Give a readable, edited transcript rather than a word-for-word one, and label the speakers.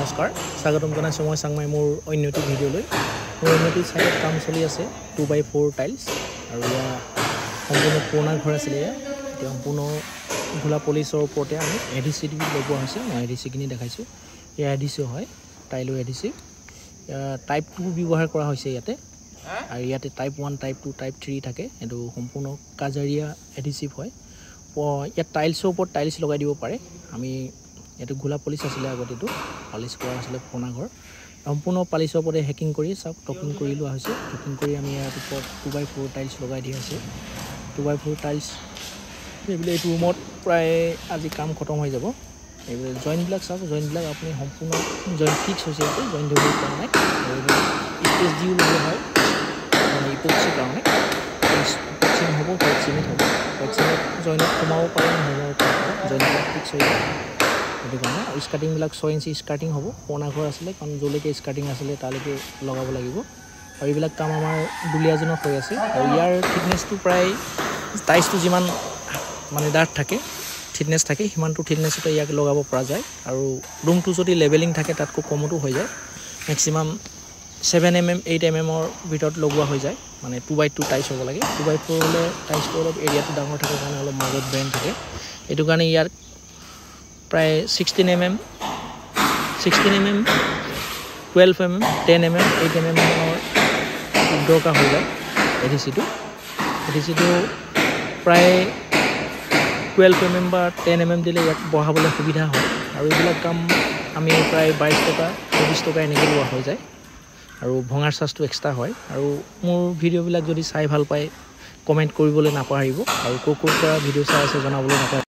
Speaker 1: নমস্কাৰ স্বাগতম জনাইছোঁ মই চাংমাই মোৰ অন্যটি ভিডিঅ'লৈ মোৰ অন্যটি সাইডত কাম চলি আছে 2x4 টাইলছ আৰু ইয়া সম্পূৰ্ণ পুৰণা ঘৰ আছিল এতিয়া সম্পূৰ্ণ ঘোলা পলিচৰ ওপৰতে আমি এডিসি লগোৱা হৈছে মই এডিসিখিনি দেখাইছোঁ এই এডিসি হয় টাইলৰ এডিসি টাইপ 2 ব্যৱহাৰ কৰা হৈছে ইয়াতে আৰু ইয়াতে টাইপ 1 টাইপ 2 টাইপ 3 থাকে এটো সম্পূৰ্ণ কাজাৰিয়া এডিসিভ হয় ইয়াত টাইলছৰ ওপৰত টাইলছ লগাই দিব পাৰে আমি এটো গোলা পলিচ আছিল আগতে এটো পলিচ কৰা আছিল পুৰণা ঘৰ সম্পূৰ্ণ পলিচৰ ওপৰতে হেকিং কৰি সব টকিং কৰি লোৱা হৈছে টকিং কৰি আমি ইয়াৰ ওপৰত 2x4 টাইলছ লগাই দিয়া আছে 2x4 টাইলছ এইবিলাক এই ৰুমত প্ৰায় আজি কাম খতম হৈ যাব এইবিলাক জয়েন্ট ব্লক সব জয়েন্ট ব্লক আপুনি সম্পূৰ্ণ জয়েন্ট ফিক্স হৈছে ইয়াতে জয়েন্ট দিব পৰা নাই স্পেস দিও লগা হয় মানে ইপক্সি কাৰণে ইপক্সি হ'ব সিমেন্ট হ'ব সিমেন্ট জয়েন্ট কমাও পাৰে নহ'ব জয়েন্ট ব্লক ফিক্স হৈ যায় এটো কাৰণে স্কাৰ্টিং বিলাক 6 ইঞ্চি স্কাৰ্টিং হ'ব পুৰণা ঘৰ আছিল কাৰণ জলৈকে স্কাৰ্টিং আছিল তালৈকে লগাব লাগিব আৰু এইবিলাক কাম আমাৰ দুলিয়াজনৰ হৈ আছে আৰু ইয়াৰ থিকনেছটো প্ৰায় টাইলছটো যিমান মানে ডাঠ থাকে থিকনেছ থাকে হিমানটো থিকনেছতে ইয়াক লগাব পৰা যায় আৰু ৰুমটো যদি লেভেলিং থাকে তাতকৈ কমতো হৈ যায় ম্যাক্সিমাম 7 mm 8 mm ৰ ভিতৰত লগোৱা হৈ যায় মানে 2x2 টাইলছ হ'ব লাগে 2x4 হলে টাইলছটো অলপ এৰিয়াটো ডাঙৰ থাকে কাৰণে অলপ মাজত বেন্ড থাকে এটো কাৰণে ইয়াৰ প্ৰায় 16 mm 12 mm 10 mm 8 mm ৰ দৰকাৰ হৈ যায় এডিসিটো প্ৰায় 12 mm বা 10 mm দিলে ইয়াক বহাবলৈ সুবিধা হয় আৰু এইবিলাক কাম আমি প্ৰায় 22 টকা 24 টকা এনেকৈ লোৱা হৈ যায় আৰু ভঙাৰ চাৰ্জটো এক্সট্ৰা হয় আৰু মোৰ ভিডিঅ'বিলাক যদি চাই ভাল পায় কমেন্ট কৰিবলৈ নাপাহৰিব আৰু কোকৰ পৰা ভিডিঅ' চাই আছে জনাবলৈ নাপাহৰিব